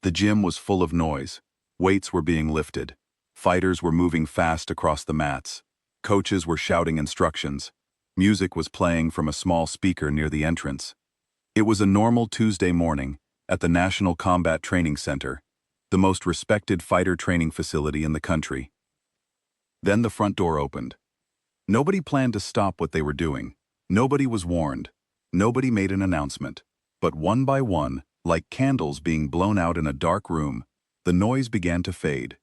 The gym was full of noise. Weights were being lifted. Fighters were moving fast across the mats. Coaches were shouting instructions. Music was playing from a small speaker near the entrance. It was a normal Tuesday morning at the National Combat Training Center, the most respected fighter training facility in the country. Then the front door opened. Nobody planned to stop what they were doing. Nobody was warned. Nobody made an announcement. But one by one, like candles being blown out in a dark room, the noise began to fade.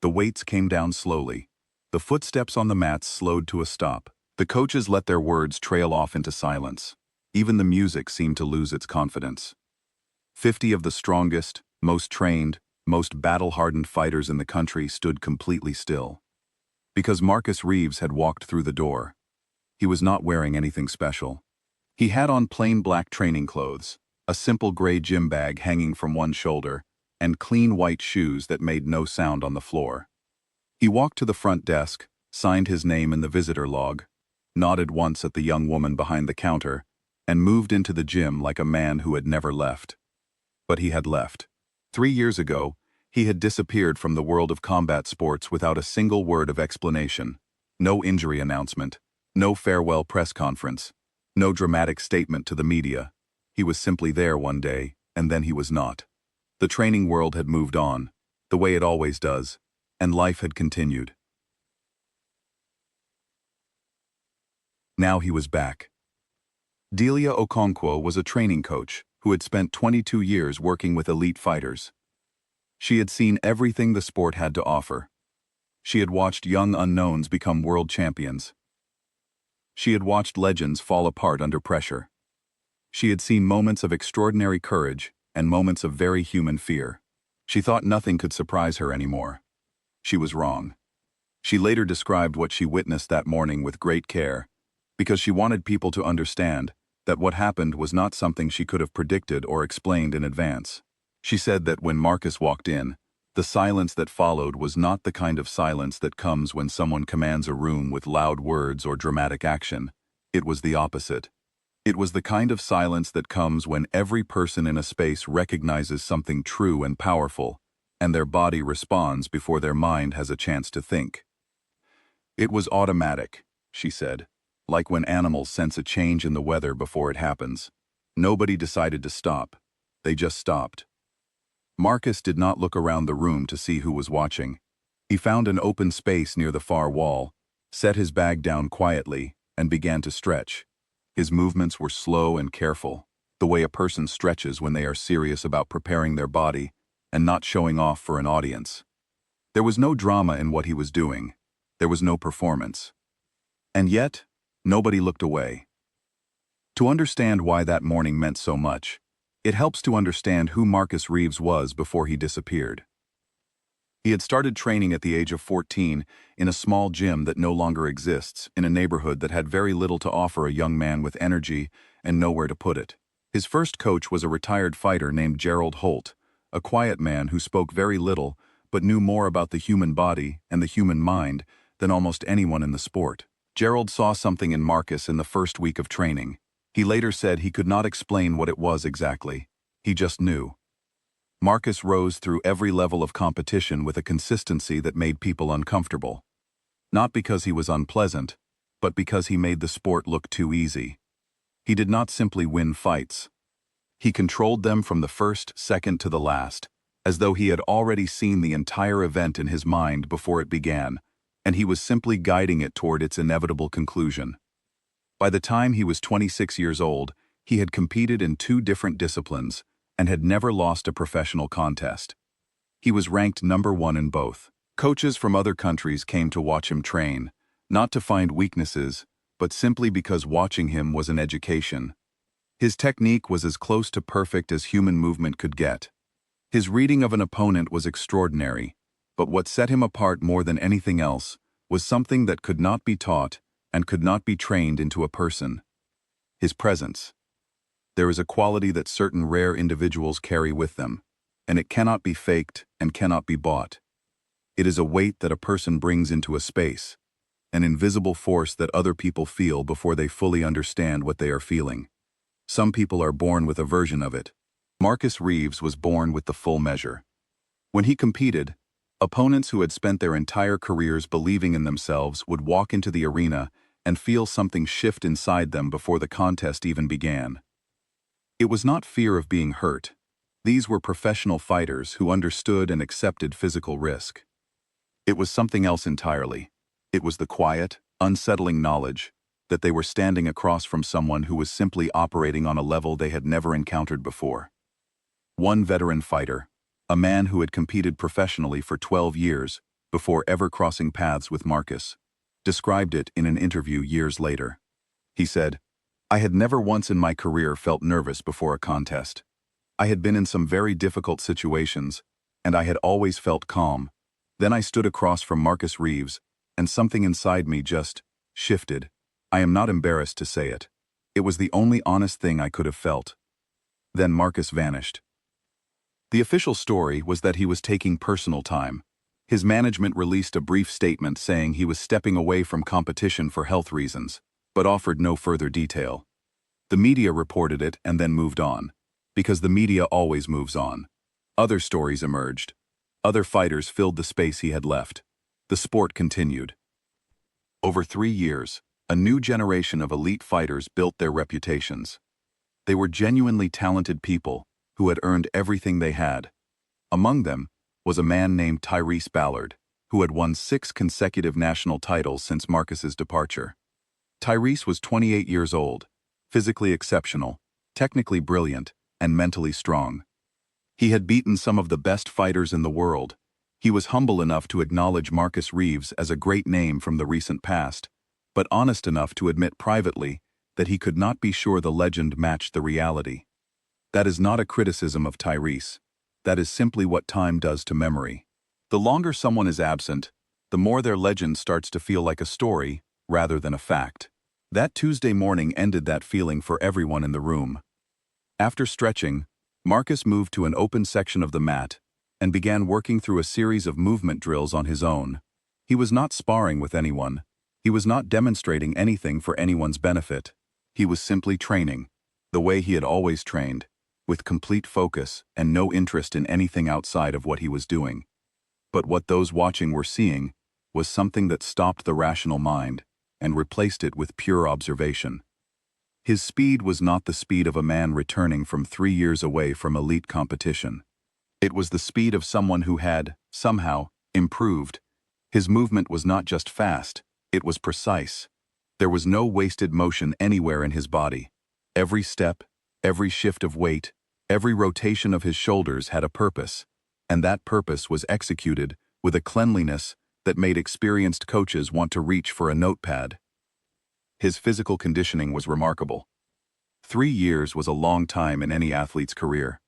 The weights came down slowly. The footsteps on the mats slowed to a stop. The coaches let their words trail off into silence. Even the music seemed to lose its confidence. 50 of the strongest, most trained, most battle-hardened fighters in the country stood completely still. Because Marcus Reeves had walked through the door. He was not wearing anything special. He had on plain black training clothes, a simple gray gym bag hanging from one shoulder, and clean white shoes that made no sound on the floor. He walked to the front desk, signed his name in the visitor log, nodded once at the young woman behind the counter, and moved into the gym like a man who had never left. But he had left. 3 years ago, he had disappeared from the world of combat sports without a single word of explanation. No injury announcement, no farewell press conference, no dramatic statement to the media. He was simply there one day, and then he was not. The training world had moved on, the way it always does, and life had continued. Now he was back. Delia Okonkwo was a training coach who had spent 22 years working with elite fighters. She had seen everything the sport had to offer. She had watched young unknowns become world champions. She had watched legends fall apart under pressure. She had seen moments of extraordinary courage and moments of very human fear. She thought nothing could surprise her anymore. She was wrong. She later described what she witnessed that morning with great care, because she wanted people to understand that what happened was not something she could have predicted or explained in advance. She said that when Marcus walked in, the silence that followed was not the kind of silence that comes when someone commands a room with loud words or dramatic action. It was the opposite. It was the kind of silence that comes when every person in a space recognizes something true and powerful, and their body responds before their mind has a chance to think. It was automatic, she said, like when animals sense a change in the weather before it happens. Nobody decided to stop. They just stopped. Marcus did not look around the room to see who was watching. He found an open space near the far wall, set his bag down quietly, and began to stretch. His movements were slow and careful, the way a person stretches when they are serious about preparing their body and not showing off for an audience. There was no drama in what he was doing. There was no performance. And yet, nobody looked away. To understand why that morning meant so much, it helps to understand who Marcus Reeves was before he disappeared. He had started training at the age of 14 in a small gym that no longer exists, in a neighborhood that had very little to offer a young man with energy and nowhere to put it. His first coach was a retired fighter named Gerald Holt, a quiet man who spoke very little but knew more about the human body and the human mind than almost anyone in the sport. Gerald saw something in Marcus in the first week of training. He later said he could not explain what it was exactly. He just knew. Marcus rose through every level of competition with a consistency that made people uncomfortable. Not because he was unpleasant, but because he made the sport look too easy. He did not simply win fights. He controlled them from the first second to the last, as though he had already seen the entire event in his mind before it began, and he was simply guiding it toward its inevitable conclusion. By the time he was 26 years old, he had competed in 2 different disciplines and had never lost a professional contest. He was ranked #1 in both. Coaches from other countries came to watch him train, not to find weaknesses, but simply because watching him was an education. His technique was as close to perfect as human movement could get. His reading of an opponent was extraordinary, but what set him apart more than anything else was something that could not be taught and could not be trained into a person: his presence. There is a quality that certain rare individuals carry with them, and it cannot be faked and cannot be bought. It is a weight that a person brings into a space, an invisible force that other people feel before they fully understand what they are feeling. Some people are born with a version of it. Marcus Reeves was born with the full measure. When he competed, opponents who had spent their entire careers believing in themselves would walk into the arena and feel something shift inside them before the contest even began. It was not fear of being hurt. These were professional fighters who understood and accepted physical risk. It was something else entirely. It was the quiet, unsettling knowledge that they were standing across from someone who was simply operating on a level they had never encountered before. One veteran fighter, a man who had competed professionally for 12 years before ever crossing paths with Marcus, described it in an interview years later. He said, "I had never once in my career felt nervous before a contest. I had been in some very difficult situations, and I had always felt calm. Then I stood across from Marcus Reeves, and something inside me just shifted. I am not embarrassed to say it. It was the only honest thing I could have felt." Then Marcus vanished. The official story was that he was taking personal time. His management released a brief statement saying he was stepping away from competition for health reasons, but offered no further detail. The media reported it and then moved on, because the media always moves on. Other stories emerged. Other fighters filled the space he had left. The sport continued. Over 3 years, a new generation of elite fighters built their reputations. They were genuinely talented people who had earned everything they had. Among them was a man named Tyrese Ballard, who had won 6 consecutive national titles since Marcus's departure. Tyrese was 28 years old, physically exceptional, technically brilliant, and mentally strong. He had beaten some of the best fighters in the world. He was humble enough to acknowledge Marcus Reeves as a great name from the recent past, but honest enough to admit privately that he could not be sure the legend matched the reality. That is not a criticism of Tyrese. That is simply what time does to memory. The longer someone is absent, the more their legend starts to feel like a story rather than a fact. That Tuesday morning ended that feeling for everyone in the room. After stretching, Marcus moved to an open section of the mat and began working through a series of movement drills on his own. He was not sparring with anyone. He was not demonstrating anything for anyone's benefit. He was simply training, the way he had always trained, with complete focus and no interest in anything outside of what he was doing. But what those watching were seeing was something that stopped the rational mind and replaced it with pure observation. His speed was not the speed of a man returning from 3 years away from elite competition. It was the speed of someone who had, somehow, improved. His movement was not just fast, it was precise. There was no wasted motion anywhere in his body. Every step, every shift of weight, every rotation of his shoulders had a purpose, and that purpose was executed with a cleanliness that made experienced coaches want to reach for a notepad. His physical conditioning was remarkable. 3 years was a long time in any athlete's career.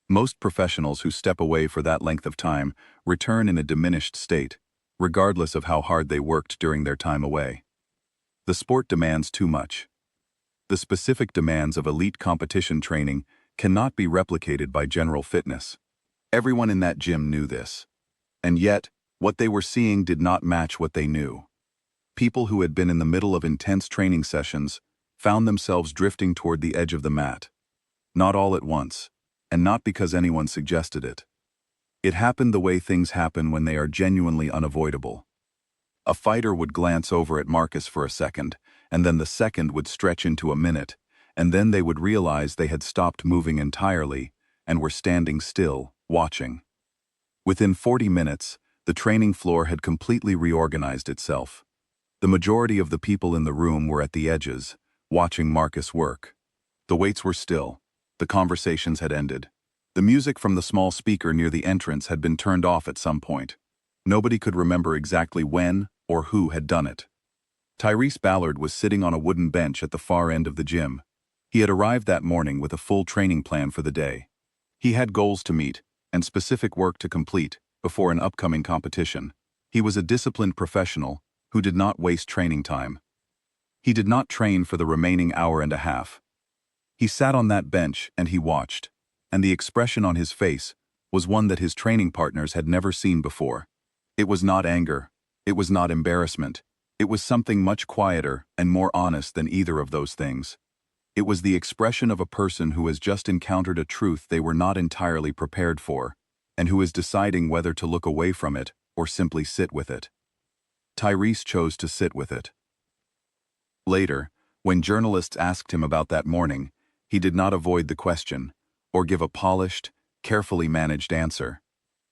Most professionals who step away for that length of time return in a diminished state, regardless of how hard they worked during their time away. The sport demands too much. The specific demands of elite competition training cannot be replicated by general fitness. Everyone in that gym knew this. And yet, what they were seeing did not match what they knew. People who had been in the middle of intense training sessions found themselves drifting toward the edge of the mat. Not all at once, and not because anyone suggested it. It happened the way things happen when they are genuinely unavoidable. A fighter would glance over at Marcus for a second, and then the second would stretch into a minute, and then they would realize they had stopped moving entirely and were standing still, watching. Within 40 minutes, the training floor had completely reorganized itself. The majority of the people in the room were at the edges, watching Marcus work. The weights were still. The conversations had ended. The music from the small speaker near the entrance had been turned off at some point. Nobody could remember exactly when or who had done it. Tyrese Ballard was sitting on a wooden bench at the far end of the gym. He had arrived that morning with a full training plan for the day. He had goals to meet and specific work to complete before an upcoming competition. He was a disciplined professional who did not waste training time. He did not train for the remaining hour and a half. He sat on that bench and he watched, and the expression on his face was one that his training partners had never seen before. It was not anger. It was not embarrassment. It was something much quieter and more honest than either of those things. It was the expression of a person who has just encountered a truth they were not entirely prepared for, and who is deciding whether to look away from it or simply sit with it. Tyrese chose to sit with it. Later, when journalists asked him about that morning, he did not avoid the question, or give a polished, carefully managed answer.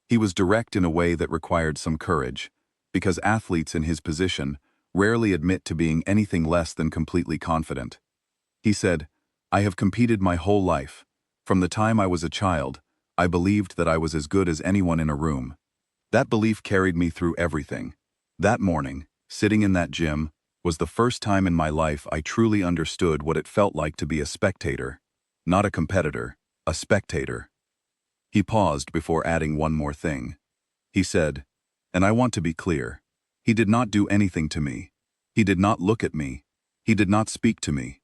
He was direct in a way that required some courage, because athletes in his position rarely admit to being anything less than completely confident. He said, "I have competed my whole life. From the time I was a child, I believed that I was as good as anyone in a room. That belief carried me through everything. That morning, sitting in that gym, was the first time in my life I truly understood what it felt like to be a spectator. Not a competitor, a spectator." He paused before adding one more thing. He said, "And I want to be clear. He did not do anything to me. He did not look at me. He did not speak to me.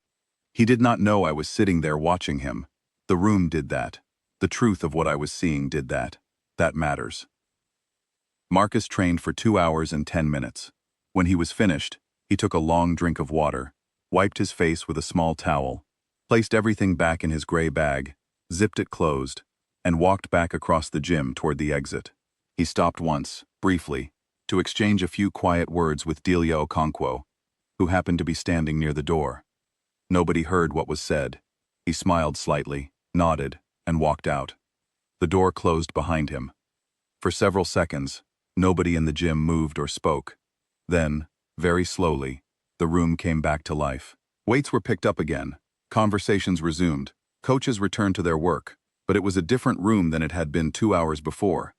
He did not know I was sitting there watching him. The room did that. The truth of what I was seeing did that. That matters." Marcus trained for 2 hours and 10 minutes. When he was finished, he took a long drink of water, wiped his face with a small towel, placed everything back in his gray bag, zipped it closed, and walked back across the gym toward the exit. He stopped once, briefly, to exchange a few quiet words with Delia Okonkwo, who happened to be standing near the door. Nobody heard what was said. He smiled slightly, nodded, and walked out. The door closed behind him. For several seconds, nobody in the gym moved or spoke. Then, very slowly, the room came back to life. Weights were picked up again. Conversations resumed. Coaches returned to their work, but it was a different room than it had been 2 hours before.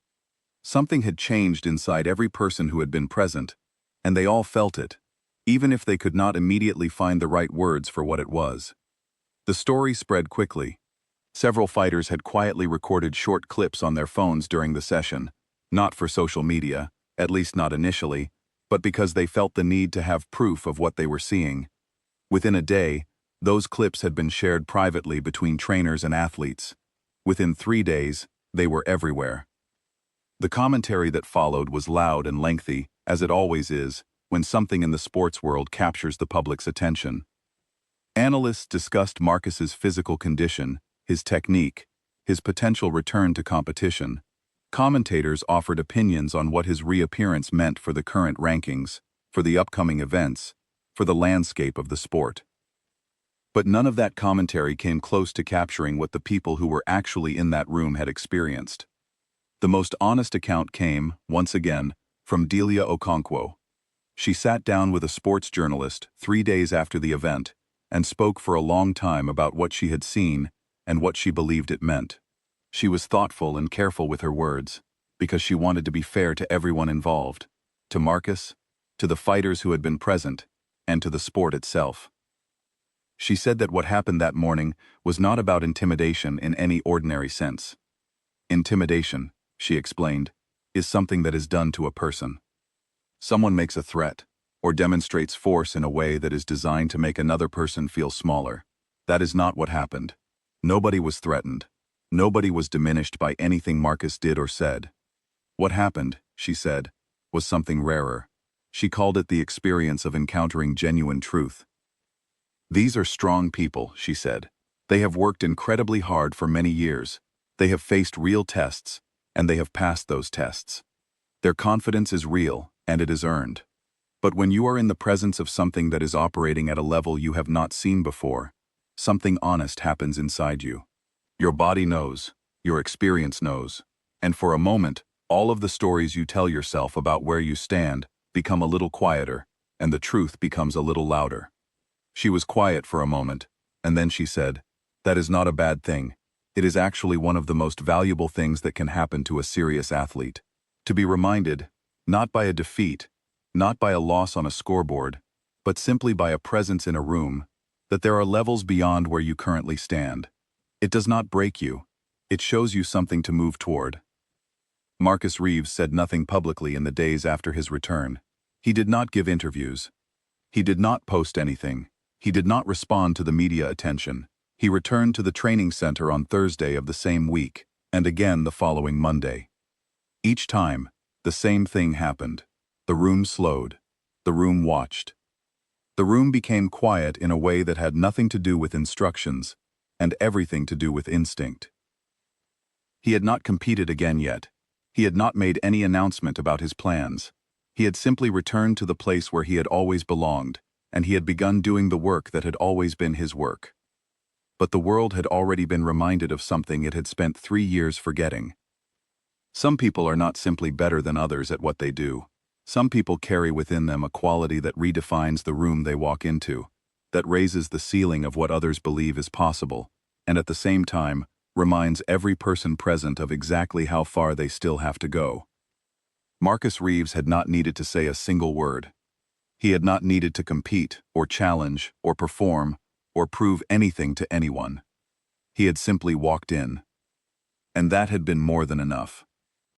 Something had changed inside every person who had been present, and they all felt it, even if they could not immediately find the right words for what it was. The story spread quickly. Several fighters had quietly recorded short clips on their phones during the session, not for social media, at least not initially, but because they felt the need to have proof of what they were seeing. Within a day, those clips had been shared privately between trainers and athletes. Within 3 days, they were everywhere. The commentary that followed was loud and lengthy, as it always is, when something in the sports world captures the public's attention. Analysts discussed Marcus's physical condition, his technique, his potential return to competition. Commentators offered opinions on what his reappearance meant for the current rankings, for the upcoming events, for the landscape of the sport. But none of that commentary came close to capturing what the people who were actually in that room had experienced. The most honest account came, once again, from Delia Okonkwo. She sat down with a sports journalist 3 days after the event and spoke for a long time about what she had seen and what she believed it meant. She was thoughtful and careful with her words, because she wanted to be fair to everyone involved, to Marcus, to the fighters who had been present, and to the sport itself. She said that what happened that morning was not about intimidation in any ordinary sense. Intimidation, she explained, is something that is done to a person. Someone makes a threat, or demonstrates force in a way that is designed to make another person feel smaller. That is not what happened. Nobody was threatened. Nobody was diminished by anything Marcus did or said. What happened, she said, was something rarer. She called it the experience of encountering genuine truth. "These are strong people," she said. "They have worked incredibly hard for many years. They have faced real tests, and they have passed those tests. Their confidence is real, and it is earned. But when you are in the presence of something that is operating at a level you have not seen before, something honest happens inside you. Your body knows, your experience knows, and for a moment, all of the stories you tell yourself about where you stand become a little quieter, and the truth becomes a little louder." She was quiet for a moment, and then she said, "That is not a bad thing. It is actually one of the most valuable things that can happen to a serious athlete. To be reminded, not by a defeat, not by a loss on a scoreboard, but simply by a presence in a room, that there are levels beyond where you currently stand. It does not break you. It shows you something to move toward." Marcus Reeves said nothing publicly in the days after his return. He did not give interviews. He did not post anything. He did not respond to the media attention. He returned to the training center on Thursday of the same week, and again the following Monday. Each time, the same thing happened. The room slowed. The room watched. The room became quiet in a way that had nothing to do with instructions, and everything to do with instinct. He had not competed again yet. He had not made any announcement about his plans. He had simply returned to the place where he had always belonged, and he had begun doing the work that had always been his work. But the world had already been reminded of something it had spent 3 years forgetting. Some people are not simply better than others at what they do. Some people carry within them a quality that redefines the room they walk into, that raises the ceiling of what others believe is possible, and at the same time, reminds every person present of exactly how far they still have to go. Marcus Reeves had not needed to say a single word. He had not needed to compete, or challenge, or perform, or prove anything to anyone. He had simply walked in. And that had been more than enough.